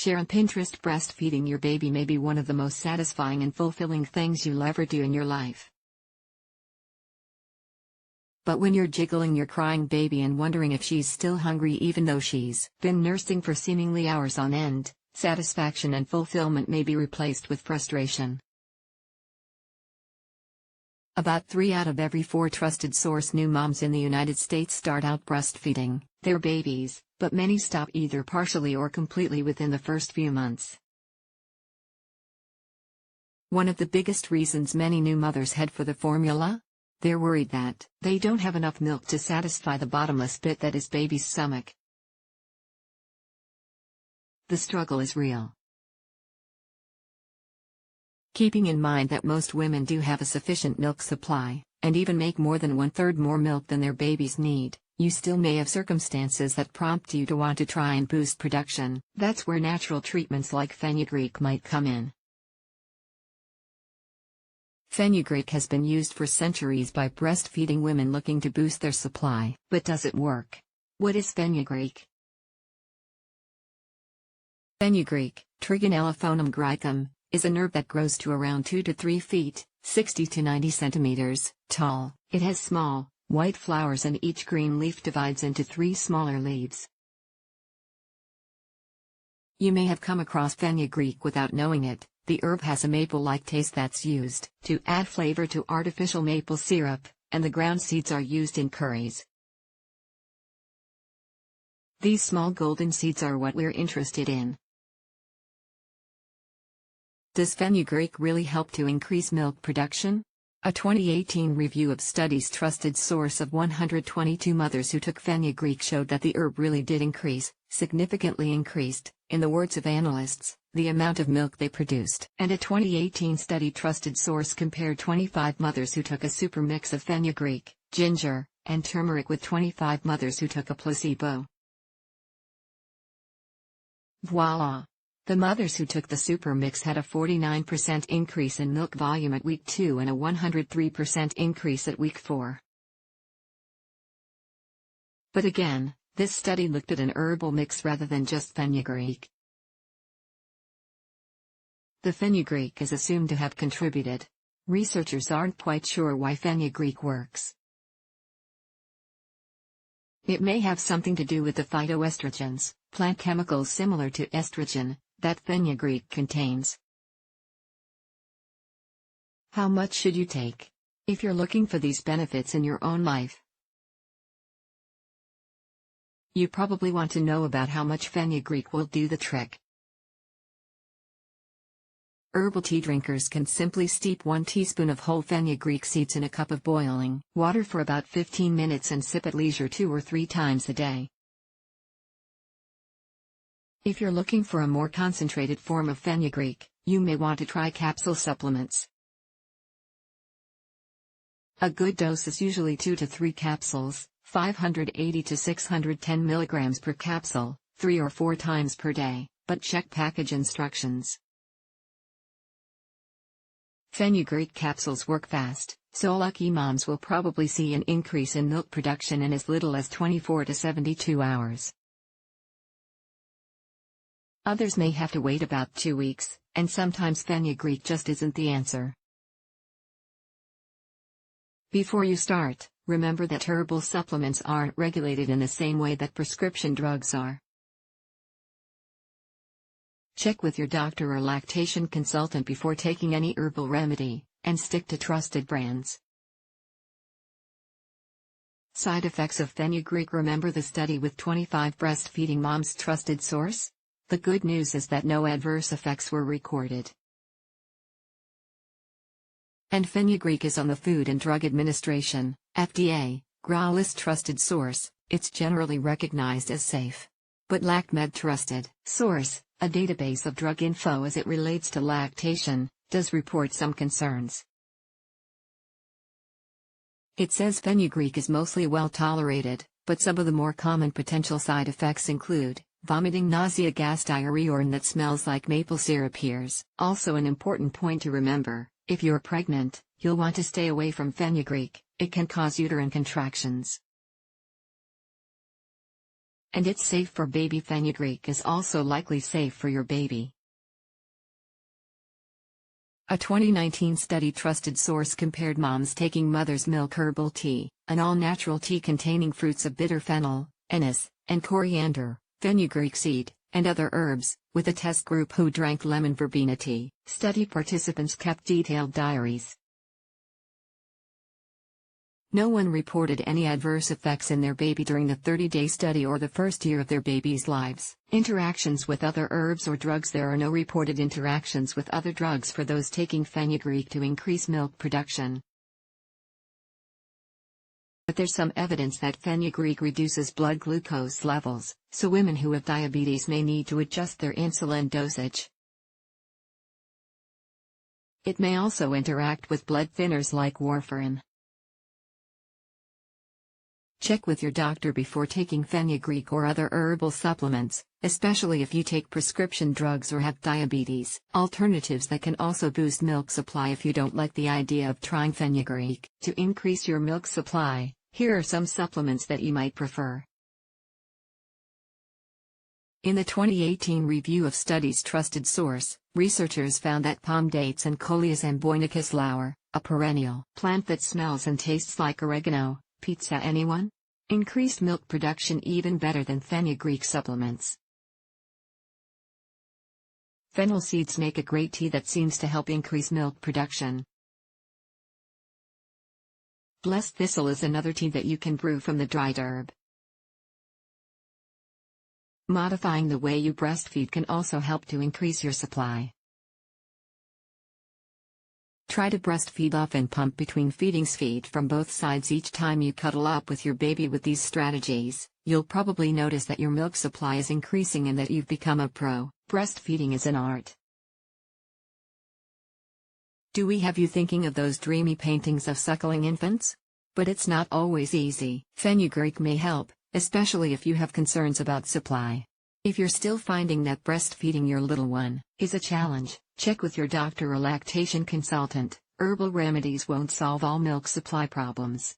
Share on Pinterest. Breastfeeding your baby may be one of the most satisfying and fulfilling things you'll ever do in your life. But when you're jiggling your crying baby and wondering if she's still hungry even though she's been nursing for seemingly hours on end, satisfaction and fulfillment may be replaced with frustration. About 3 out of every 4 trusted source new moms in the United States start out breastfeeding their babies, but many stop either partially or completely within the first few months. One of the biggest reasons many new mothers head for the formula? They're worried that they don't have enough milk to satisfy the bottomless pit that is baby's stomach. The struggle is real. Keeping in mind that most women do have a sufficient milk supply, and even make more than 1/3 more milk than their babies need, you still may have circumstances that prompt you to want to try and boost production. That's where natural treatments like Fenugreek might come in. Fenugreek has been used for centuries by breastfeeding women looking to boost their supply. But does it work? What is Fenugreek? Fenugreek, Trigonellophonum graecum, is an herb that grows to around 2 to 3 feet, 60 to 90 centimeters, tall. It has small, white flowers and each green leaf divides into 3 smaller leaves. You may have come across Fenugreek without knowing it. The herb has a maple-like taste that's used to add flavor to artificial maple syrup, and the ground seeds are used in curries. These small golden seeds are what we're interested in. Does Fenugreek really help to increase milk production? A 2018 review of Studies trusted source of 122 mothers who took Fenugreek showed that the herb really did increase, significantly increased, in the words of analysts, the amount of milk they produced. And a 2018 study trusted source compared 25 mothers who took a super mix of Fenugreek, ginger, and turmeric with 25 mothers who took a placebo. Voila! The mothers who took the super mix had a 49% increase in milk volume at week 2 and a 103% increase at week 4. But again, this study looked at an herbal mix rather than just Fenugreek. The Fenugreek is assumed to have contributed. Researchers aren't quite sure why Fenugreek works. It may have something to do with the phytoestrogens, plant chemicals similar to estrogen, that Fenugreek contains. How much should you take? If you're looking for these benefits in your own life, you probably want to know about how much Fenugreek will do the trick. Herbal tea drinkers can simply steep 1 teaspoon of whole Fenugreek seeds in a cup of boiling water for about 15 minutes and sip at leisure 2 or 3 times a day. If you're looking for a more concentrated form of Fenugreek, you may want to try capsule supplements. A good dose is usually 2 to 3 capsules, 580 to 610 milligrams per capsule, 3 or 4 times per day, but check package instructions. Fenugreek capsules work fast, so lucky moms will probably see an increase in milk production in as little as 24 to 72 hours. Others may have to wait about 2 weeks, and sometimes Fenugreek just isn't the answer. Before you start, remember that herbal supplements aren't regulated in the same way that prescription drugs are. Check with your doctor or lactation consultant before taking any herbal remedy, and stick to trusted brands. Side effects of Fenugreek. Remember the study with 25 breastfeeding moms trusted source? The good news is that no adverse effects were recorded. And Fenugreek is on the Food and Drug Administration, FDA, GRA list trusted source. It's generally recognized as safe. But LactMed trusted source, a database of drug info as it relates to lactation, does report some concerns. It says Fenugreek is mostly well tolerated, but some of the more common potential side effects include vomiting, nausea, gas, diarrhea, urine that smells like maple syrup. Here's also an important point to remember: if you're pregnant, you'll want to stay away from Fenugreek. It can cause uterine contractions. And it's safe for baby. Fenugreek is also likely safe for your baby. A 2019 study trusted source compared moms taking mother's milk herbal tea, an all-natural tea containing fruits of bitter fennel, anise, and coriander, fenugreek seed, and other herbs, with a test group who drank lemon verbena tea. Study participants kept detailed diaries. No one reported any adverse effects in their baby during the 30-day study or the first year of their baby's lives. Interactions with other herbs or drugs. There are no reported interactions with other drugs for those taking fenugreek to increase milk production. But there's some evidence that fenugreek reduces blood glucose levels, so women who have diabetes may need to adjust their insulin dosage. It may also interact with blood thinners like warfarin. Check with your doctor before taking fenugreek or other herbal supplements, especially if you take prescription drugs or have diabetes. Alternatives that can also boost milk supply. If you don't like the idea of trying fenugreek to increase your milk supply, here are some supplements that you might prefer. In the 2018 review of studies trusted source, researchers found that palm dates and Coleus amboinicus lauer, a perennial plant that smells and tastes like oregano, pizza. Anyone? Increased milk production even better than fenugreek supplements. Fennel seeds make a great tea that seems to help increase milk production. Blessed thistle is another tea that you can brew from the dried herb. Modifying the way you breastfeed can also help to increase your supply. Try to breastfeed often. Pump between feedings. Feed from both sides each time you cuddle up with your baby. With these strategies, you'll probably notice that your milk supply is increasing and that you've become a pro. Breastfeeding is an art. Do we have you thinking of those dreamy paintings of suckling infants? But it's not always easy. Fenugreek may help, especially if you have concerns about supply. If you're still finding that breastfeeding your little one is a challenge, check with your doctor or lactation consultant. Herbal remedies won't solve all milk supply problems.